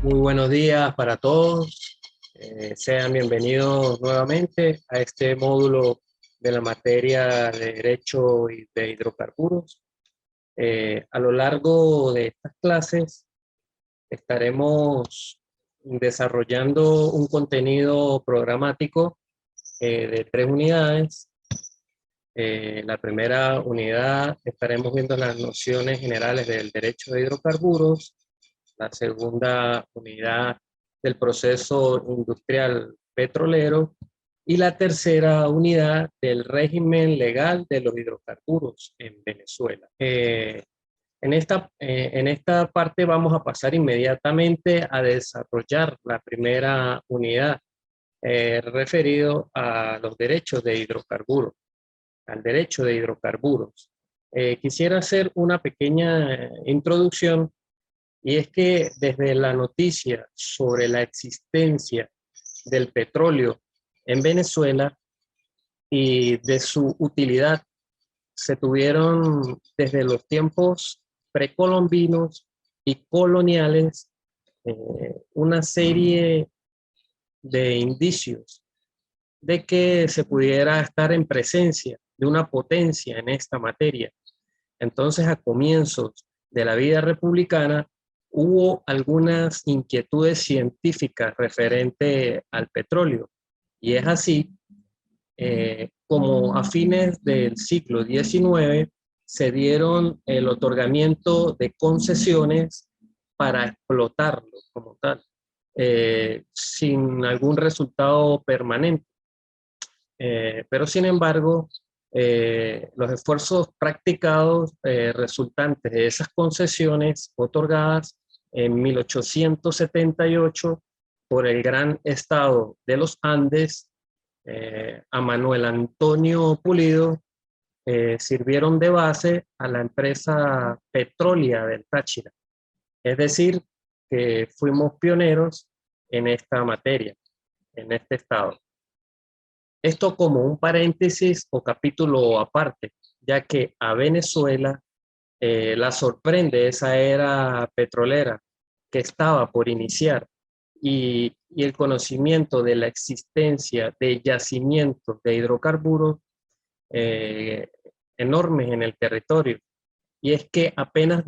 Muy buenos días para todos. Sean bienvenidos nuevamente a este módulo de la materia de Derecho y de Hidrocarburos. A lo largo de estas clases estaremos desarrollando un contenido programático de 3 unidades. La primera unidad estaremos viendo las nociones generales del derecho de hidrocarburos. La segunda unidad del proceso industrial petrolero y la tercera unidad del régimen legal de los hidrocarburos en Venezuela. En esta parte vamos a pasar inmediatamente a desarrollar la primera unidad referido a los derechos de hidrocarburos, al derecho de hidrocarburos. Quisiera hacer una pequeña introducción. Y es que desde la noticia sobre la existencia del petróleo en Venezuela y de su utilidad, se tuvieron desde los tiempos precolombinos y coloniales una serie de indicios de que se pudiera estar en presencia de una potencia en esta materia. Entonces, a comienzos de la vida republicana, hubo algunas inquietudes científicas referente al petróleo. Y es así como a fines del siglo XIX se dieron el otorgamiento de concesiones para explotarlo como tal, sin algún resultado permanente. Pero sin embargo, los esfuerzos practicados resultantes de esas concesiones otorgadas en 1878 por el Gran Estado de los Andes a Manuel Antonio Pulido sirvieron de base a la empresa Petrolia del Táchira. Es decir, que fuimos pioneros en esta materia, en este estado. Esto como un paréntesis o capítulo aparte, ya que a Venezuela la sorprende esa era petrolera que estaba por iniciar y el conocimiento de la existencia de yacimientos de hidrocarburos enormes en el territorio. Y es que apenas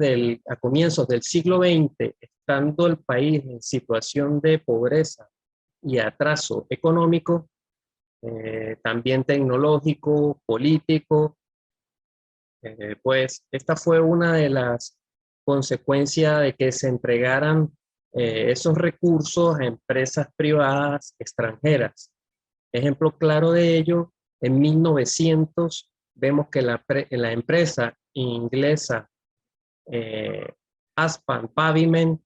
a comienzos del siglo XX, estando el país en situación de pobreza y atraso económico, también tecnológico, político, pues esta fue una de las consecuencias de que se entregaran esos recursos a empresas privadas extranjeras. Ejemplo claro de ello, en 1900 vemos que la empresa inglesa Aspan Pavement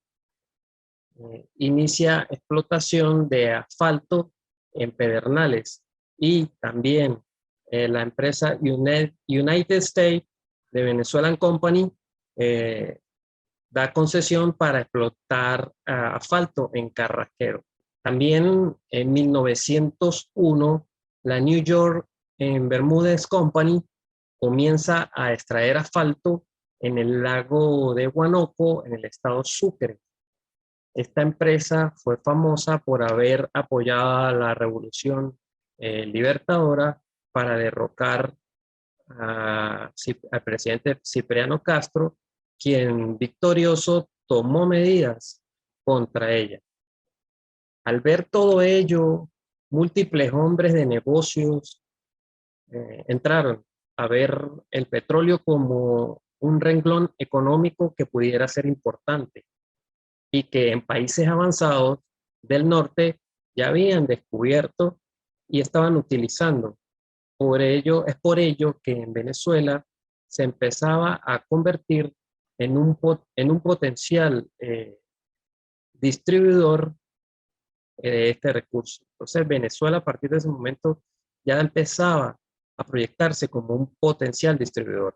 inicia explotación de asfalto en Pedernales, y también la empresa United States de Venezuelan Company da concesión para explotar asfalto en Carrasquero. También en 1901 la New York en Bermúdez Company comienza a extraer asfalto en el lago de Huánuco, en el estado Sucre. Esta empresa fue famosa por haber apoyado a la revolución libertadora para derrocar al presidente Cipriano Castro, quien victorioso tomó medidas contra ella. Al ver todo ello, múltiples hombres de negocios entraron a ver el petróleo como un renglón económico que pudiera ser importante y que en países avanzados del norte ya habían descubierto y estaban utilizando. Es por ello que en Venezuela se empezaba a convertir en un potencial distribuidor de este recurso. Entonces Venezuela a partir de ese momento ya empezaba a proyectarse como un potencial distribuidor.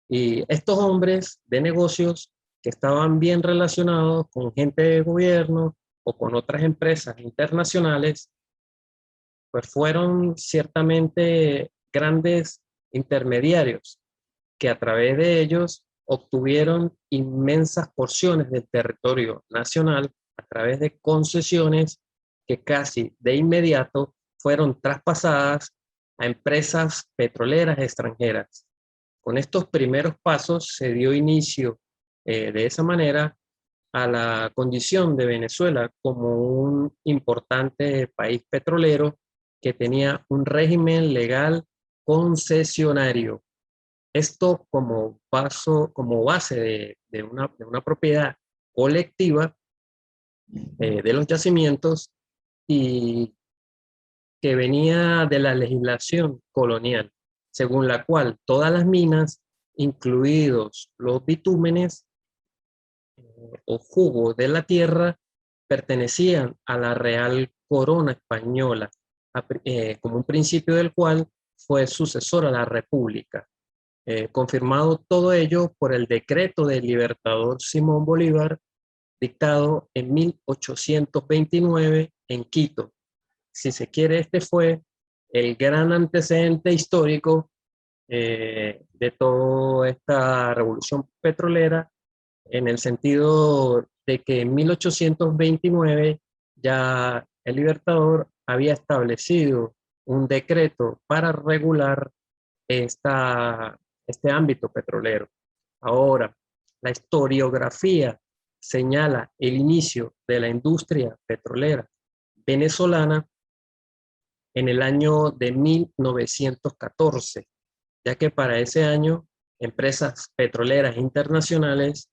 Y estos hombres de negocios que estaban bien relacionados con gente de gobierno o con otras empresas internacionales, pues fueron ciertamente grandes intermediarios que a través de ellos obtuvieron inmensas porciones del territorio nacional a través de concesiones que casi de inmediato fueron traspasadas a empresas petroleras extranjeras. Con estos primeros pasos se dio inicio de esa manera a la condición de Venezuela como un importante país petrolero que tenía un régimen legal concesionario. Esto como base de una propiedad colectiva de los yacimientos y que venía de la legislación colonial, según la cual todas las minas, incluidos los bitúmenes o jugos de la tierra, pertenecían a la Real Corona Española, como un principio del cual fue sucesora a la República. Confirmado todo ello por el decreto del libertador Simón Bolívar, dictado en 1829 en Quito. Si se quiere, este fue el gran antecedente histórico de toda esta revolución petrolera, en el sentido de que en 1829 ya el Libertador había establecido un decreto para regular este ámbito petrolero. Ahora, la historiografía señala el inicio de la industria petrolera venezolana en el año de 1914, ya que para ese año empresas petroleras internacionales,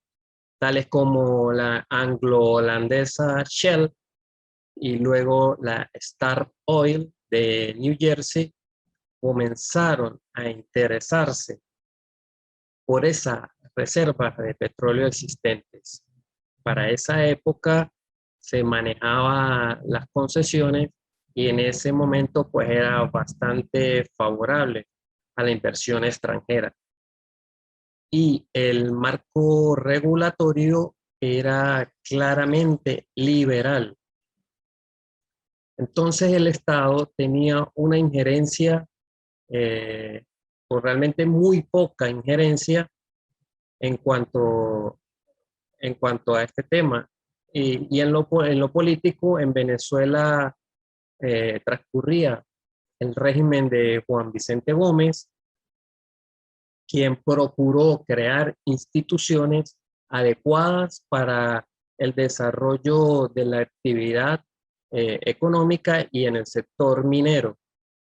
tales como la anglo-holandesa Shell y luego la Star Oil de New Jersey, comenzaron a interesarse por esas reservas de petróleo existentes. Para esa época se manejaban las concesiones y en ese momento pues era bastante favorable a la inversión extranjera. Y el marco regulatorio era claramente liberal. Entonces el Estado tenía una injerencia, o realmente muy poca injerencia en cuanto, en cuanto a este tema. Y en lo político, en Venezuela transcurría el régimen de Juan Vicente Gómez, quien procuró crear instituciones adecuadas para el desarrollo de la actividad económica y en el sector minero.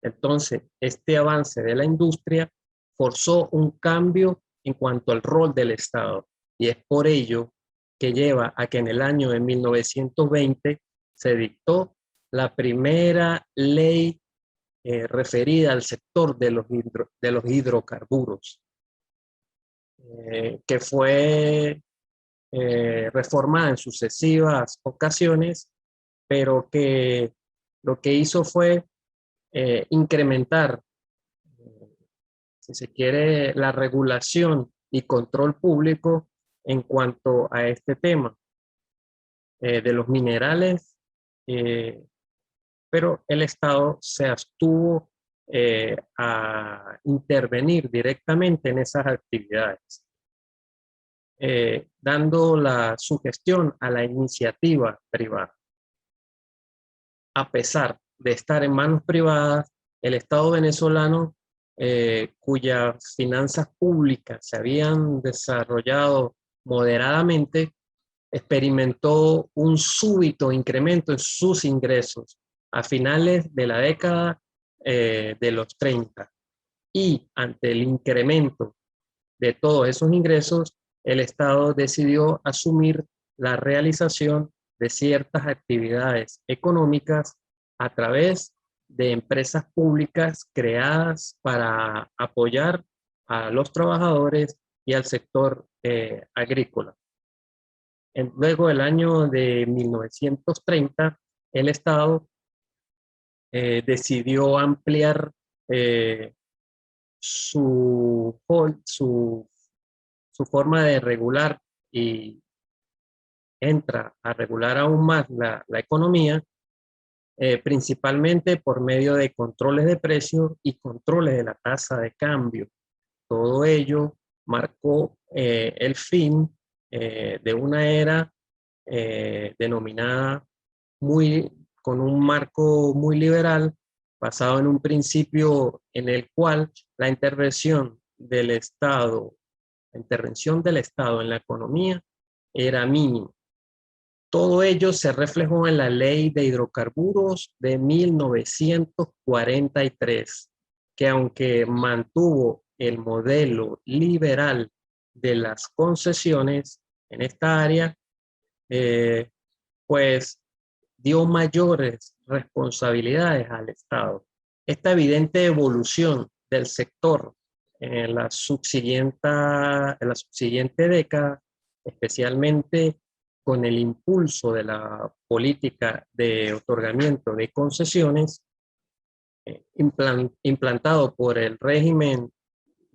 Entonces, este avance de la industria forzó un cambio en cuanto al rol del Estado, y es por ello que lleva a que en el año de 1920 se dictó la primera ley referida al sector de los hidrocarburos, que fue reformada en sucesivas ocasiones, pero que lo que hizo fue incrementar, si se quiere, la regulación y control público en cuanto a este tema de los minerales, pero el Estado se abstuvo a intervenir directamente en esas actividades, dando la sugestión a la iniciativa privada. A pesar de estar en manos privadas, el Estado venezolano, cuyas finanzas públicas se habían desarrollado moderadamente, experimentó un súbito incremento en sus ingresos a finales de la década de los 30. Y ante el incremento de todos esos ingresos, el Estado decidió asumir la realización de ciertas actividades económicas a través de empresas públicas creadas para apoyar a los trabajadores y al sector agrícola. Luego del año de 1930, el Estado decidió ampliar su forma de regular y entra a regular aún más la economía, principalmente por medio de controles de precios y controles de la tasa de cambio. Todo ello marcó el fin de una era denominada con un marco muy liberal, basado en un principio en el cual la intervención del Estado en la economía era mínima. Todo ello se reflejó en la Ley de Hidrocarburos de 1943, que aunque mantuvo el modelo liberal de las concesiones en esta área, pues dio mayores responsabilidades al Estado. Esta evidente evolución del sector en la subsiguiente década, especialmente con el impulso de la política de otorgamiento de concesiones implantado por el régimen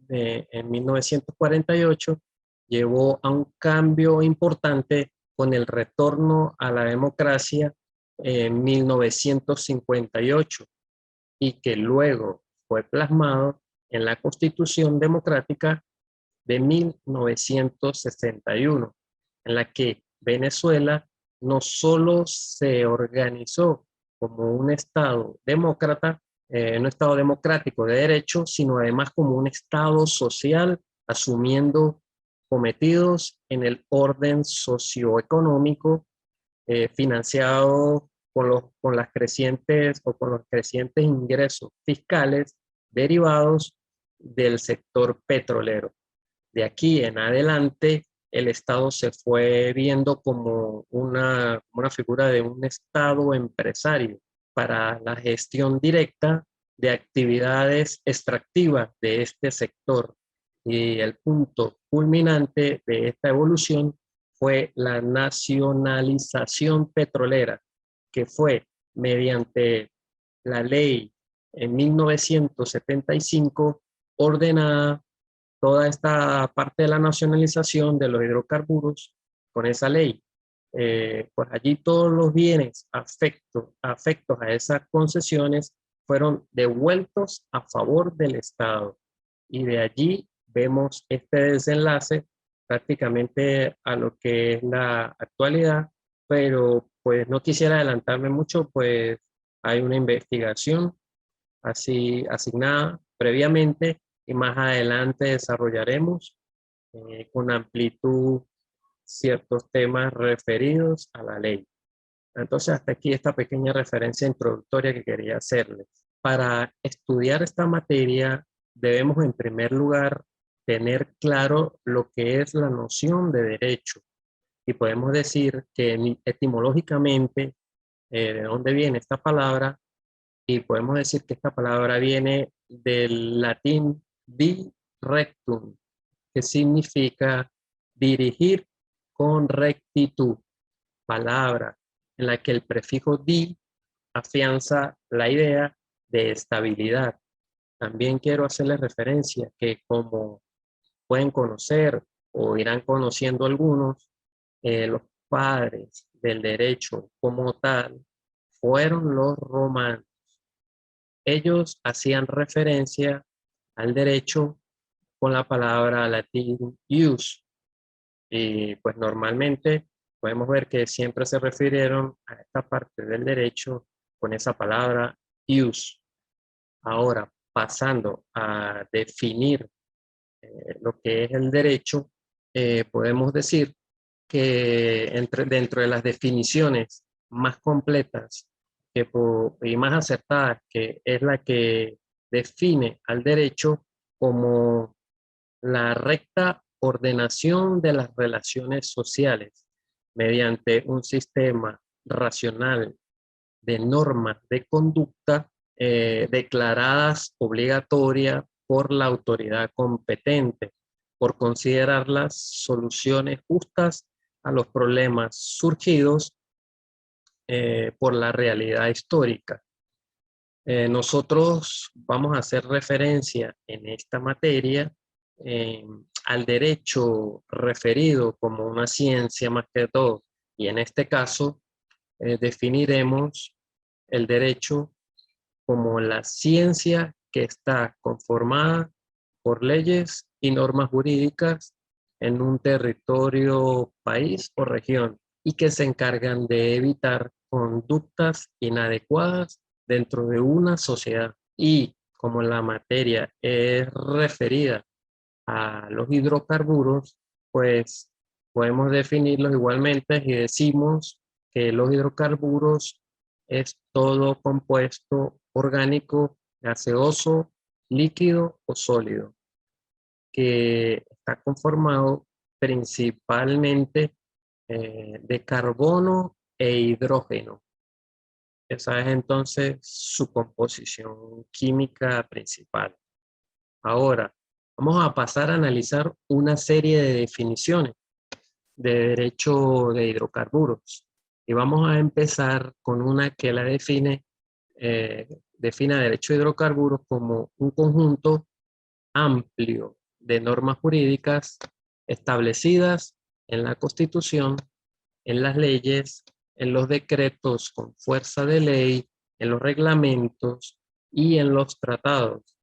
en 1948, llevó a un cambio importante con el retorno a la democracia en 1958 y que luego fue plasmado en la Constitución Democrática de 1961, en la que Venezuela no solo se organizó como un Estado demócrata, un Estado democrático de derecho, sino además como un Estado social, asumiendo cometidos en el orden socioeconómico, financiado con los crecientes ingresos fiscales derivados del sector petrolero. De aquí en adelante, el Estado se fue viendo como una figura de un Estado empresario para la gestión directa de actividades extractivas de este sector. Y el punto culminante de esta evolución fue la nacionalización petrolera, que fue mediante la ley en 1975 ordenada toda esta parte de la nacionalización de los hidrocarburos con esa ley. Pues allí todos los bienes afectos a esas concesiones fueron devueltos a favor del Estado. Y de allí vemos este desenlace prácticamente a lo que es la actualidad, pero pues no quisiera adelantarme mucho, pues hay una investigación así asignada previamente y más adelante desarrollaremos con amplitud ciertos temas referidos a la ley. Entonces, hasta aquí esta pequeña referencia introductoria que quería hacerles. Para estudiar esta materia, debemos en primer lugar tener claro lo que es la noción de derecho. Y podemos decir que etimológicamente, de dónde viene esta palabra, y podemos decir que esta palabra viene del latín di rectum, que significa dirigir con rectitud, palabra en la que el prefijo di afianza la idea de estabilidad. También quiero hacerles referencia que, como pueden conocer o irán conociendo algunos, los padres del derecho como tal fueron los romanos. Ellos hacían referencia al derecho con la palabra latín ius, y pues normalmente podemos ver que siempre se refirieron a esta parte del derecho con esa palabra ius. Ahora, pasando a definir lo que es el derecho, podemos decir que dentro de las definiciones más completas y más acertadas, que es la que define al derecho como la recta ordenación de las relaciones sociales mediante un sistema racional de normas de conducta declaradas obligatorias por la autoridad competente, por considerarlas soluciones justas a los problemas surgidos por la realidad histórica. Nosotros vamos a hacer referencia en esta materia al derecho referido como una ciencia más que todo, y en este caso definiremos el derecho como la ciencia que está conformada por leyes y normas jurídicas en un territorio, país o región, y que se encargan de evitar conductas inadecuadas dentro de una sociedad. Y como la materia es referida a los hidrocarburos, pues podemos definirlos igualmente y decimos que los hidrocarburos es todo compuesto orgánico, gaseoso, líquido o sólido, que está conformado principalmente de carbono e hidrógeno. Esa es entonces su composición química principal. Ahora, vamos a pasar a analizar una serie de definiciones de derecho de hidrocarburos. Y vamos a empezar con una que la define derecho de hidrocarburos como un conjunto amplio de normas jurídicas establecidas en la Constitución, en las leyes, en los decretos con fuerza de ley, en los reglamentos y en los tratados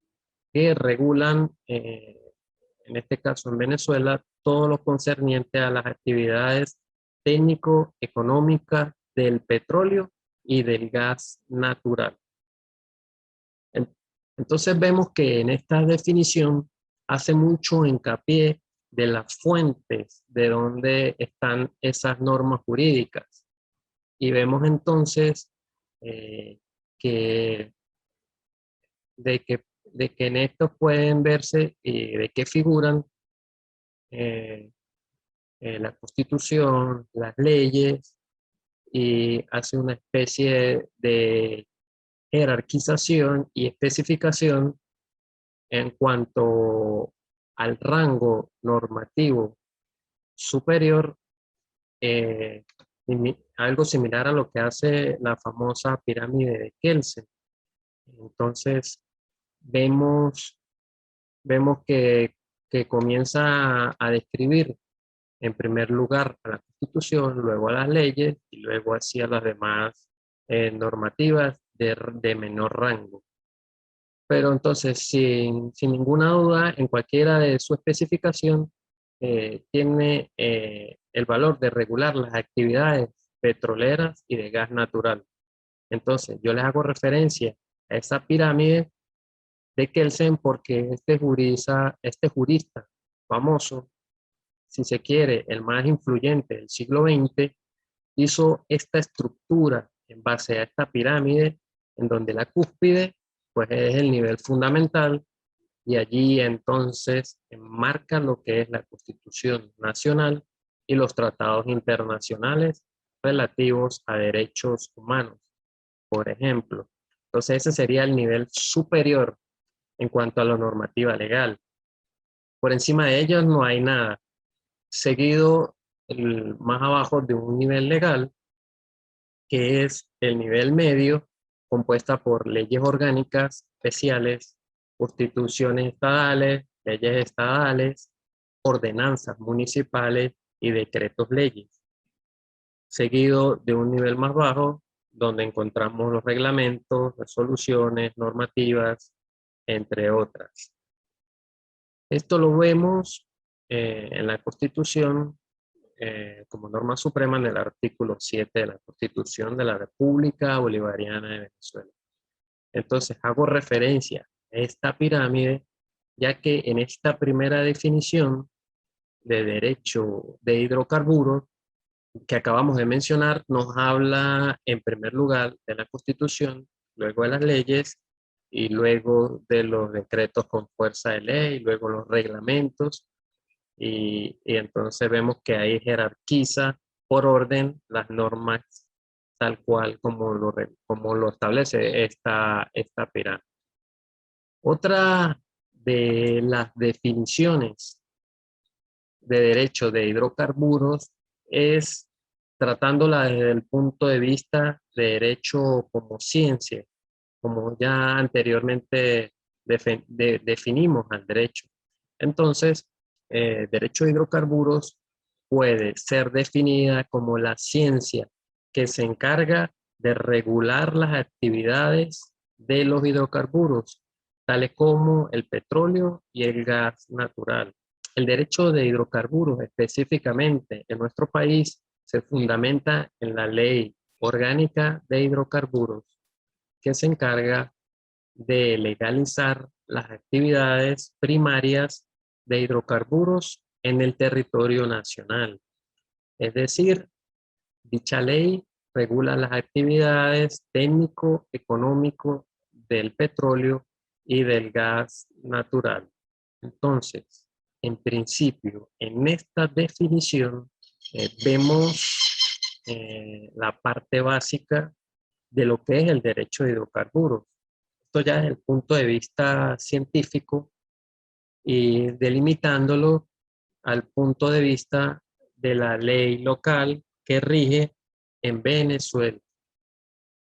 que regulan, en este caso en Venezuela, todo lo concerniente a las actividades técnico-económicas del petróleo y del gas natural. Entonces vemos que en esta definición hace mucho hincapié de las fuentes de donde están esas normas jurídicas. Y vemos entonces eh, que, de que en estos pueden verse y de qué figuran eh, la Constitución, las leyes, y hace una especie de jerarquización y especificación en cuanto al rango normativo superior, eh, algo similar a lo que hace la famosa pirámide de Kelsen. Entonces, vemos, vemos que comienza a describir en primer lugar a la Constitución, luego a las leyes y luego hacia las demás normativas de menor rango. Pero entonces, sin ninguna duda, en cualquiera de su especificación, tiene el valor de regular las actividades petroleras y de gas natural. Entonces, yo les hago referencia a esa pirámide de Kelsen porque este jurista famoso, si se quiere, el más influyente del siglo XX, hizo esta estructura en base a esta pirámide, en donde la cúspide pues es el nivel fundamental y allí entonces enmarca lo que es la Constitución Nacional y los tratados internacionales relativos a derechos humanos, por ejemplo. Entonces ese sería el nivel superior en cuanto a la normativa legal. Por encima de ellos no hay nada. Seguido más abajo de un nivel legal, que es el nivel medio, compuesta por leyes orgánicas especiales, constituciones estadales, leyes estadales, ordenanzas municipales y decretos leyes. Seguido de un nivel más bajo, donde encontramos los reglamentos, resoluciones, normativas, entre otras. Esto lo vemos en la Constitución como norma suprema en el artículo 7 de la Constitución de la República Bolivariana de Venezuela. Entonces hago referencia a esta pirámide, ya que en esta primera definición de derecho de hidrocarburos que acabamos de mencionar, nos habla en primer lugar de la Constitución, luego de las leyes y luego de los decretos con fuerza de ley, luego los reglamentos, y entonces vemos que ahí jerarquiza por orden las normas tal cual como lo establece esta pirámide. Otra de las definiciones de derecho de hidrocarburos es tratándola desde el punto de vista de derecho como ciencia, como ya anteriormente definimos al derecho. Entonces, derecho de hidrocarburos puede ser definida como la ciencia que se encarga de regular las actividades de los hidrocarburos, tales como el petróleo y el gas natural. El derecho de hidrocarburos específicamente en nuestro país se fundamenta en la Ley Orgánica de Hidrocarburos, que se encarga de legalizar las actividades primarias de hidrocarburos en el territorio nacional. Es decir, dicha ley regula las actividades técnico-económico del petróleo y del gas natural. Entonces, en principio, en esta definición vemos la parte básica de lo que es el derecho de hidrocarburos. Esto ya desde el punto de vista científico y delimitándolo al punto de vista de la ley local que rige en Venezuela.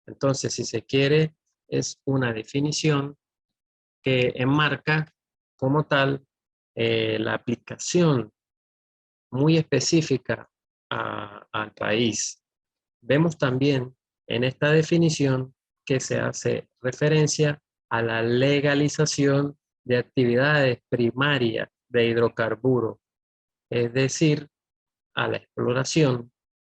Entonces, si se quiere, es una definición que enmarca como tal la aplicación muy específica al país. Vemos también en esta definición que se hace referencia a la legalización de actividades primarias de hidrocarburos, es decir, a la exploración,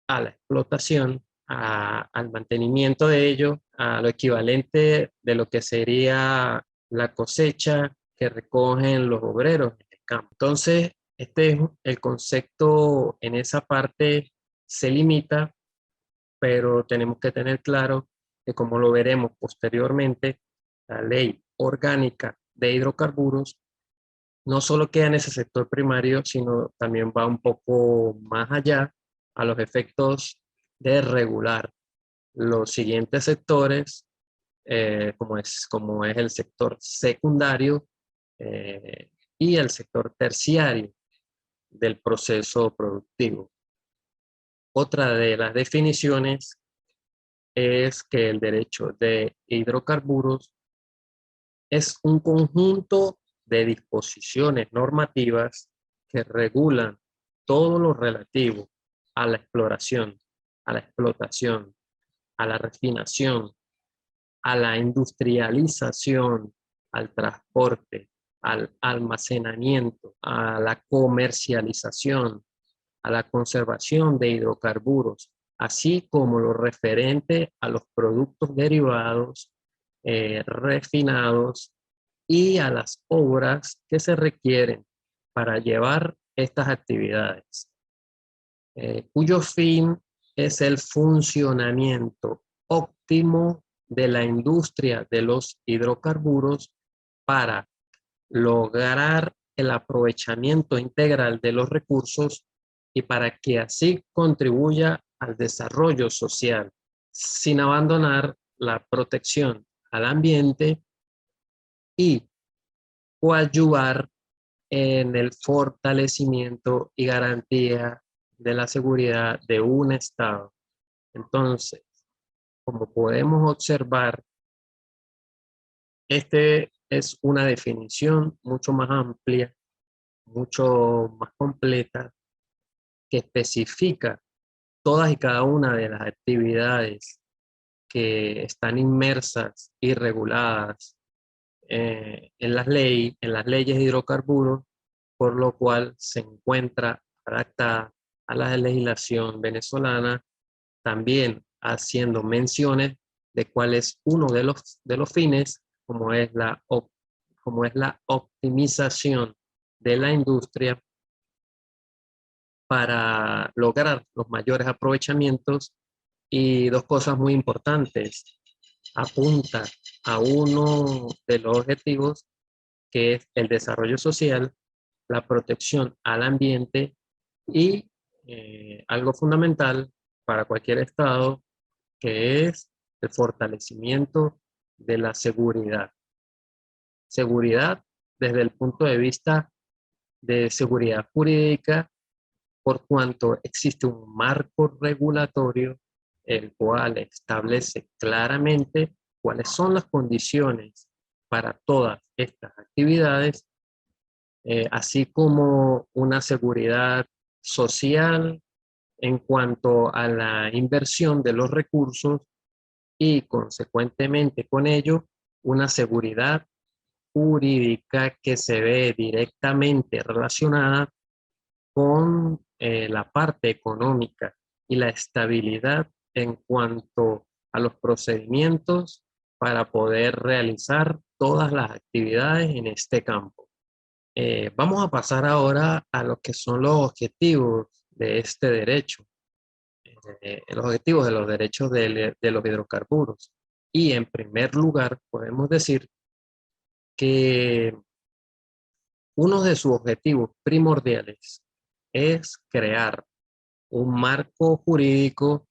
a la explotación, al mantenimiento de ello, a lo equivalente de lo que sería la cosecha que recogen los obreros en el campo. Entonces, este es el concepto en esa parte se limita, pero tenemos que tener claro que, como lo veremos posteriormente, la ley orgánica de hidrocarburos no solo queda en ese sector primario, sino también va un poco más allá a los efectos de regular los siguientes sectores, como es el sector secundario y el sector terciario del proceso productivo. Otra de las definiciones es que el derecho de hidrocarburos es un conjunto de disposiciones normativas que regulan todo lo relativo a la exploración, a la explotación, a la refinación, a la industrialización, al transporte, al almacenamiento, a la comercialización, a la conservación de hidrocarburos, así como lo referente a los productos derivados, refinados y a las obras que se requieren para llevar estas actividades, cuyo fin es el funcionamiento óptimo de la industria de los hidrocarburos para lograr el aprovechamiento integral de los recursos y para que así contribuya al desarrollo social, sin abandonar la protección al ambiente y coadyuvar en el fortalecimiento y garantía de la seguridad de un Estado. Entonces, como podemos observar, este es una definición mucho más amplia, mucho más completa, que especifica todas y cada una de las actividades que están inmersas y reguladas en las leyes de hidrocarburos, por lo cual se encuentra adaptada a la legislación venezolana, también haciendo menciones de cuál es uno de los fines, como es la optimización de la industria para lograr los mayores aprovechamientos. Y dos cosas muy importantes: apunta a uno de los objetivos, que es el desarrollo social, la protección al ambiente y algo fundamental para cualquier Estado, que es el fortalecimiento de la seguridad. Seguridad desde el punto de vista de seguridad jurídica, por cuanto existe un marco regulatorio el cual establece claramente cuáles son las condiciones para todas estas actividades, así como una seguridad social en cuanto a la inversión de los recursos y, consecuentemente con ello, una seguridad jurídica que se ve directamente relacionada con la parte económica y la estabilidad en cuanto a los procedimientos para poder realizar todas las actividades en este campo. Vamos a pasar ahora a lo que son los objetivos de este derecho, los objetivos de los derechos de los hidrocarburos. Y en primer lugar, podemos decir que uno de sus objetivos primordiales es crear un marco jurídico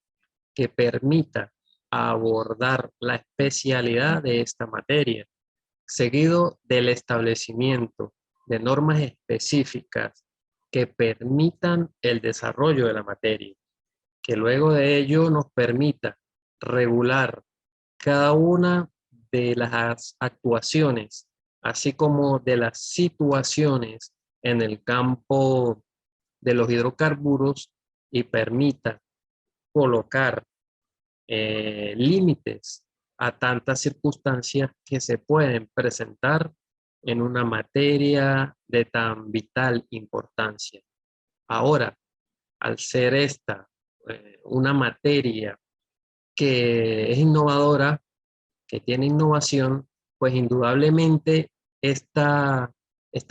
que permita abordar la especialidad de esta materia, seguido del establecimiento de normas específicas que permitan el desarrollo de la materia, que luego de ello nos permita regular cada una de las actuaciones, así como de las situaciones en el campo de los hidrocarburos y permita colocar límites a tantas circunstancias que se pueden presentar en una materia de tan vital importancia. Ahora, al ser esta una materia que es innovadora, que tiene innovación, pues indudablemente esta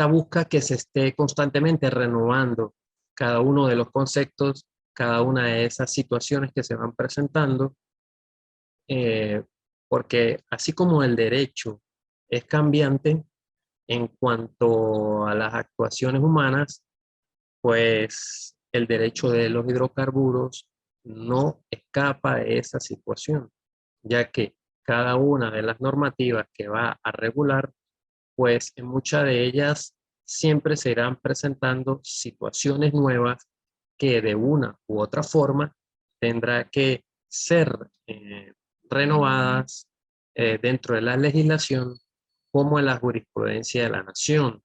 busca que se esté constantemente renovando cada uno de los conceptos, cada una de esas situaciones que se van presentando, eh, porque así como el derecho es cambiante en cuanto a las actuaciones humanas, pues el derecho de los hidrocarburos no escapa de esa situación, ya que cada una de las normativas que va a regular, pues en muchas de ellas siempre se irán presentando situaciones nuevas que de una u otra forma tendrá que ser renovadas dentro de la legislación como en la jurisprudencia de la nación.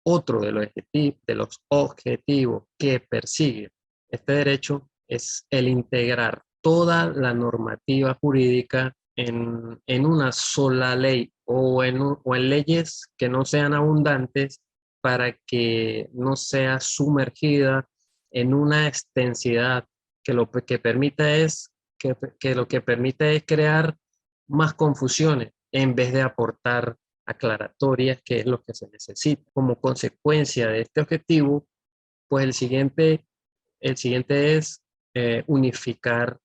Otro de los objetivos que persigue este derecho es el integrar toda la normativa jurídica en una sola ley o en leyes que no sean abundantes para que no sea sumergida en una extensidad que lo que permita es que lo que permite es crear más confusiones en vez de aportar aclaratorias, que es lo que se necesita. Como consecuencia de este objetivo, pues el siguiente es unificar.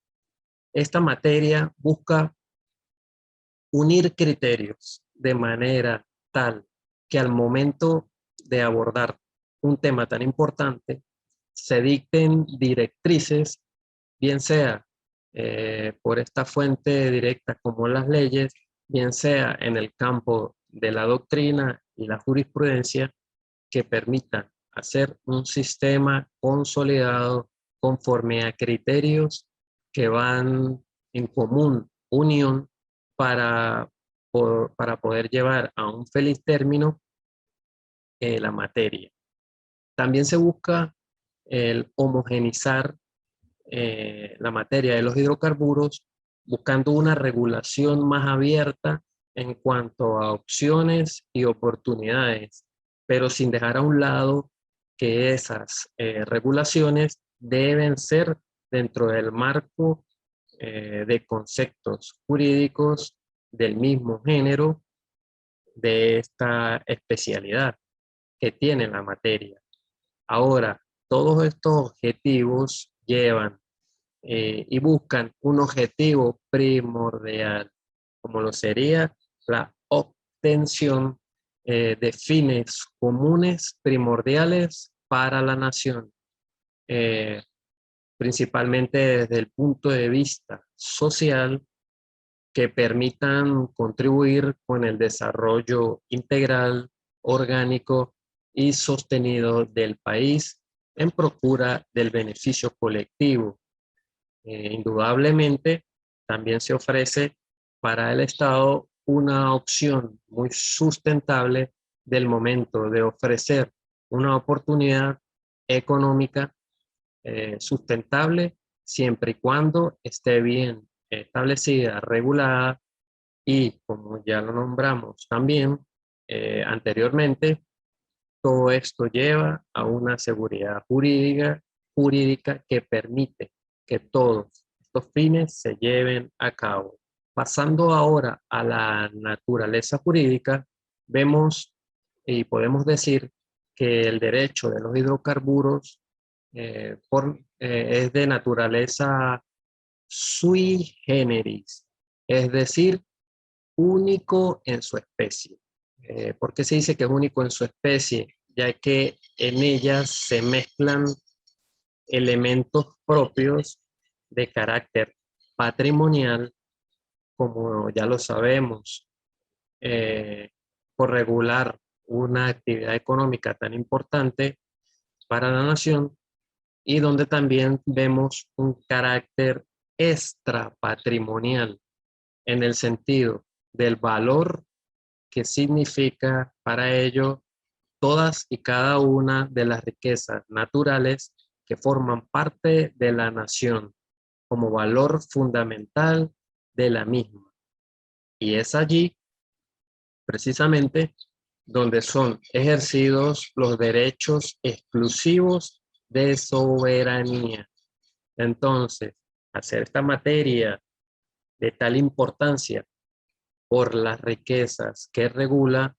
Esta materia busca unir criterios de manera tal que al momento de abordar un tema tan importante, se dicten directrices, bien sea por esta fuente directa como las leyes, bien sea en el campo de la doctrina y la jurisprudencia, que permitan hacer un sistema consolidado conforme a criterios que van en común unión para, para poder llevar a un feliz término la materia. También se busca el homogenizar la materia de los hidrocarburos, buscando una regulación más abierta en cuanto a opciones y oportunidades, pero sin dejar a un lado que esas regulaciones deben ser dentro del marco de conceptos jurídicos del mismo género de esta especialidad que tiene la materia. Ahora, todos estos objetivos llevan y buscan un objetivo primordial, como lo sería la obtención de fines comunes primordiales para la nación, eh, principalmente desde el punto de vista social, que permitan contribuir con el desarrollo integral, orgánico y sostenido del país en procura del beneficio colectivo. Indudablemente, también se ofrece para el Estado una opción muy sustentable del momento de ofrecer una oportunidad económica sustentable siempre y cuando esté bien establecida, regulada y, como ya lo nombramos también anteriormente, todo esto lleva a una seguridad jurídica jurídica que permite que todos estos fines se lleven a cabo. Pasando ahora a la naturaleza jurídica, vemos y podemos decir que el derecho de los hidrocarburos es de naturaleza sui generis, es decir, único en su especie. ¿Por qué se dice que es único en su especie? Ya que en ellas se mezclan elementos propios de carácter patrimonial, como ya lo sabemos, por regular una actividad económica tan importante para la nación, y donde también vemos un carácter extrapatrimonial en el sentido del valor que significa para ello todas y cada una de las riquezas naturales que forman parte de la nación como valor fundamental de la misma. Y es allí, precisamente, donde son ejercidos los derechos exclusivos de soberanía. Entonces, hacer esta materia de tal importancia por las riquezas que regula,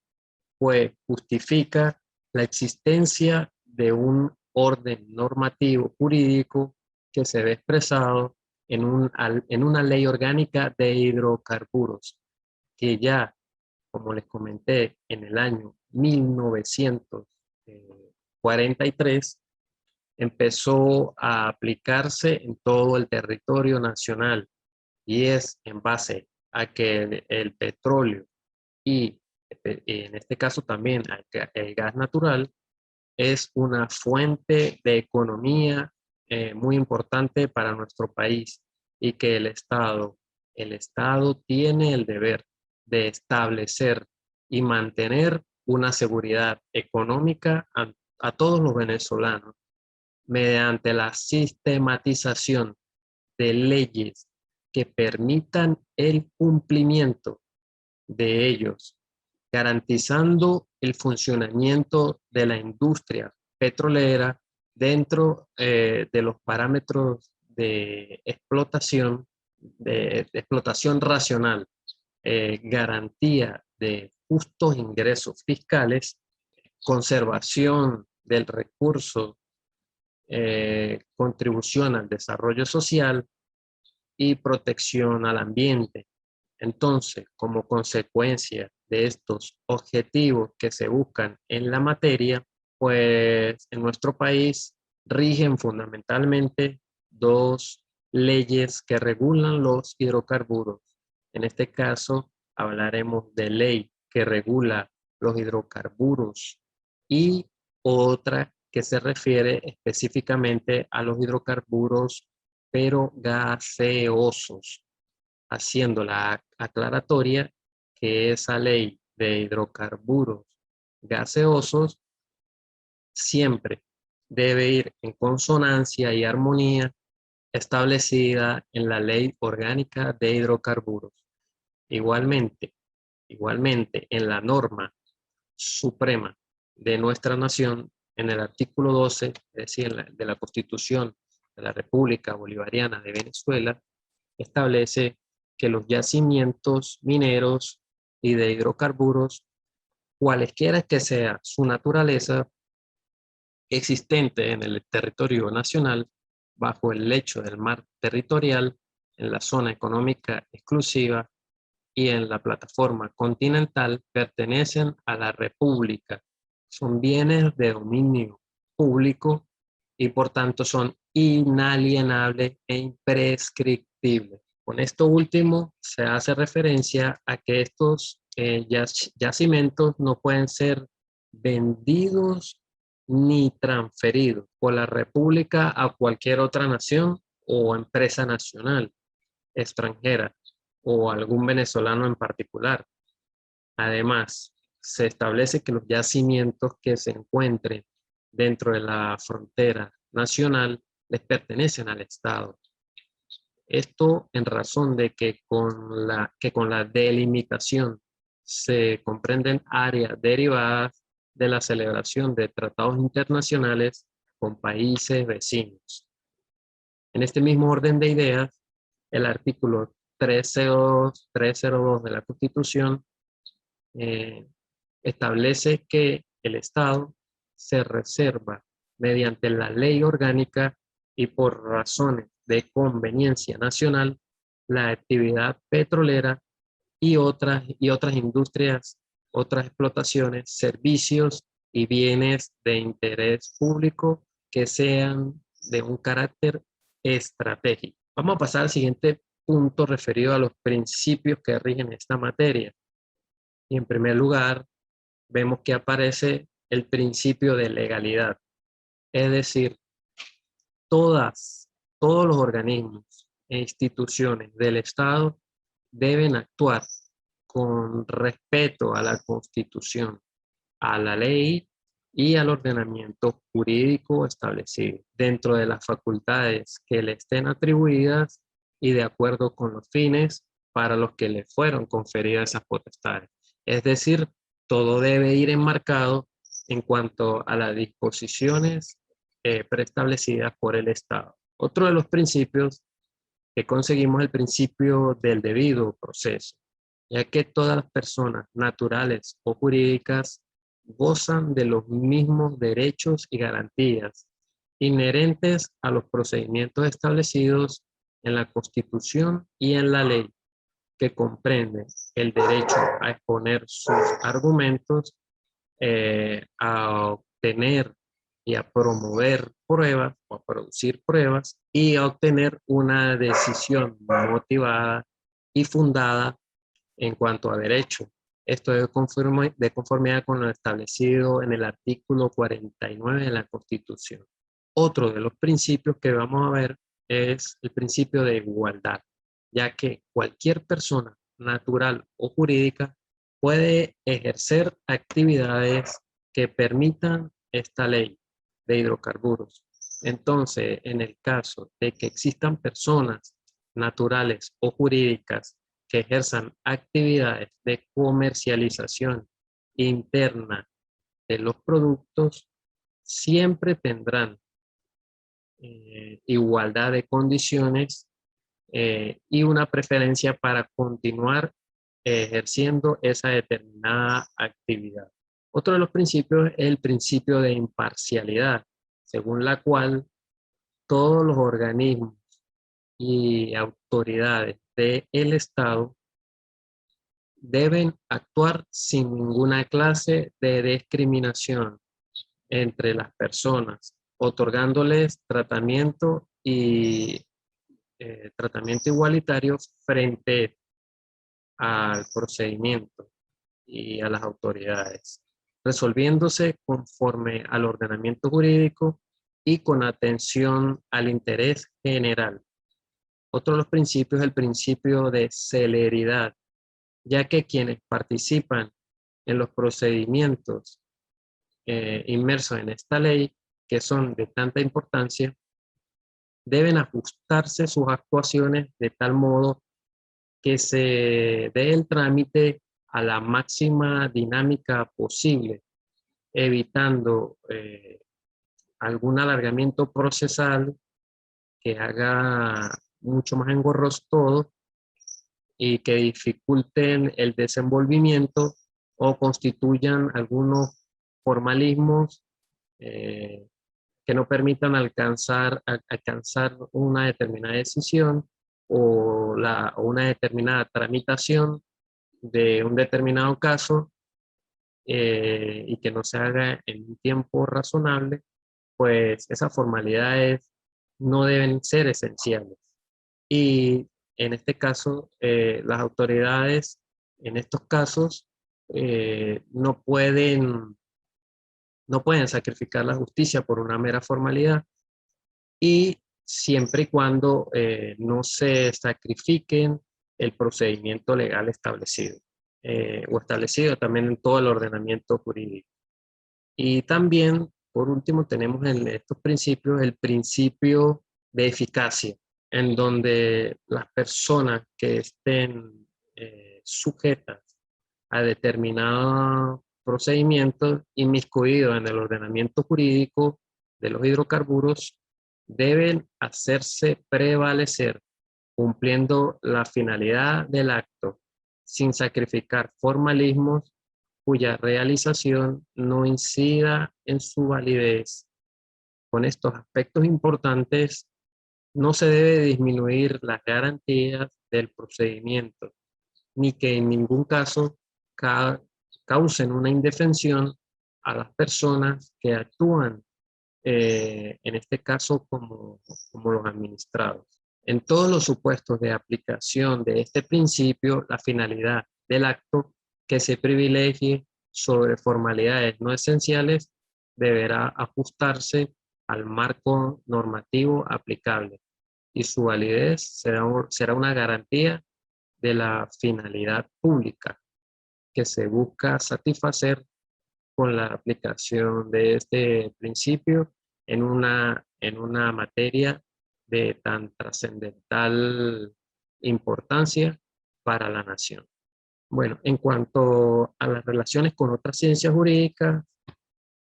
pues justifica la existencia de un orden normativo jurídico que se ve expresado en una ley orgánica de hidrocarburos, que ya, como les comenté, en el año 1943 empezó a aplicarse en todo el territorio nacional, y es en base a que el petróleo y en este caso también el gas natural es una fuente de economía muy importante para nuestro país, y que el Estado tiene el deber de establecer y mantener una seguridad económica a todos los venezolanos mediante la sistematización de leyes que permitan el cumplimiento de ellos, garantizando el funcionamiento de la industria petrolera dentro de los parámetros de explotación racional, garantía de justos ingresos fiscales, conservación del recurso, contribución al desarrollo social y protección al ambiente. Entonces, como consecuencia de estos objetivos que se buscan en la materia, pues en nuestro país rigen fundamentalmente dos leyes que regulan los hidrocarburos. En este caso, hablaremos de ley que regula los hidrocarburos y otra que se refiere específicamente a los hidrocarburos pero gaseosos, haciendo la aclaratoria que esa ley de hidrocarburos gaseosos siempre debe ir en consonancia y armonía establecida en la Ley Orgánica de Hidrocarburos. Igualmente, igualmente en la norma suprema de nuestra nación, en el artículo 12, es decir, de la Constitución de la República Bolivariana de Venezuela, establece que los yacimientos mineros y de hidrocarburos, cualesquiera que sea su naturaleza, existente en el territorio nacional, bajo el lecho del mar territorial, en la zona económica exclusiva y en la plataforma continental, pertenecen a la República. Son bienes de dominio público y por tanto son inalienables e imprescriptibles. Con esto último se hace referencia a que estos yacimientos no pueden ser vendidos ni transferidos por la República a cualquier otra nación o empresa nacional, extranjera, o algún venezolano en particular. Además, se establece que los yacimientos que se encuentren dentro de la frontera nacional les pertenecen al Estado. Esto en razón de que con la delimitación se comprenden áreas derivadas de la celebración de tratados internacionales con países vecinos. En este mismo orden de ideas, el artículo 302 de la Constitución establece que el Estado se reserva mediante la ley orgánica y por razones de conveniencia nacional la actividad petrolera y otras industrias, otras explotaciones, servicios y bienes de interés público que sean de un carácter estratégico. Vamos a pasar al siguiente punto referido a los principios que rigen esta materia. Y en primer lugar, vemos que aparece el principio de legalidad. Es decir, todos los organismos e instituciones del Estado deben actuar con respeto a la Constitución, a la ley y al ordenamiento jurídico establecido, dentro de las facultades que le estén atribuidas y de acuerdo con los fines para los que le fueron conferidas esas potestades. Es decir, todo debe ir enmarcado en cuanto a las disposiciones preestablecidas por el Estado. Otro de los principios que conseguimos, el principio del debido proceso, ya que todas las personas naturales o jurídicas gozan de los mismos derechos y garantías inherentes a los procedimientos establecidos en la Constitución y en la ley, que comprenden el derecho a exponer sus argumentos, a obtener y a promover pruebas o a producir pruebas y a obtener una decisión motivada y fundada en cuanto a derecho. Esto es de conformidad con lo establecido en el artículo 49 de la Constitución. Otro de los principios que vamos a ver es el principio de igualdad, ya que cualquier persona natural o jurídica puede ejercer actividades que permitan esta ley de hidrocarburos. Entonces, en el caso de que existan personas naturales o jurídicas que ejerzan actividades de comercialización interna de los productos, siempre tendrán igualdad de condiciones y una preferencia para continuar ejerciendo esa determinada actividad. Otro de los principios es el principio de imparcialidad, según la cual todos los organismos y autoridades del Estado deben actuar sin ninguna clase de discriminación entre las personas, otorgándoles tratamiento igualitario frente al procedimiento y a las autoridades, resolviéndose conforme al ordenamiento jurídico y con atención al interés general. Otro de los principios es el principio de celeridad, ya que quienes participan en los procedimientos inmersos en esta ley, que son de tanta importancia, deben ajustarse sus actuaciones de tal modo que se dé el trámite a la máxima dinámica posible, evitando algún alargamiento procesal que haga mucho más engorroso todo y que dificulten el desenvolvimiento o constituyan algunos formalismos que no permitan alcanzar una determinada decisión o una determinada tramitación de un determinado caso y que no se haga en un tiempo razonable, pues esas formalidades no deben ser esenciales. Y en este caso, las autoridades, en estos casos, no pueden sacrificar la justicia por una mera formalidad y siempre y cuando no se sacrifiquen el procedimiento legal establecido o establecido también en todo el ordenamiento jurídico. Y también, por último, tenemos en estos principios el principio de eficacia, en donde las personas que estén sujetas a determinados procedimientos inmiscuidos en el ordenamiento jurídico de los hidrocarburos deben hacerse prevalecer cumpliendo la finalidad del acto sin sacrificar formalismos cuya realización no incida en su validez. Con estos aspectos importantes, no se debe disminuir las garantías del procedimiento, ni que en ningún caso causen una indefensión a las personas que actúan, en este caso como los administrados. En todos los supuestos de aplicación de este principio, la finalidad del acto que se privilegie sobre formalidades no esenciales deberá ajustarse al marco normativo aplicable y su validez será una garantía de la finalidad pública que se busca satisfacer con la aplicación de este principio en una materia de tan trascendental importancia para la nación. Bueno, en cuanto a las relaciones con otras ciencias jurídicas,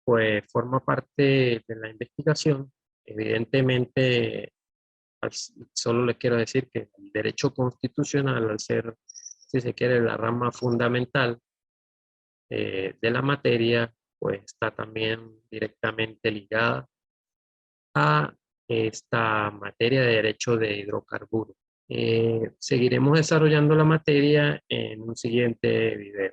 pues forma parte de la investigación. Evidentemente, solo les quiero decir que el derecho constitucional, al ser, si se quiere, la rama fundamental de la materia, pues está también directamente ligada a esta materia de derecho de hidrocarburos. Seguiremos desarrollando la materia en un siguiente video.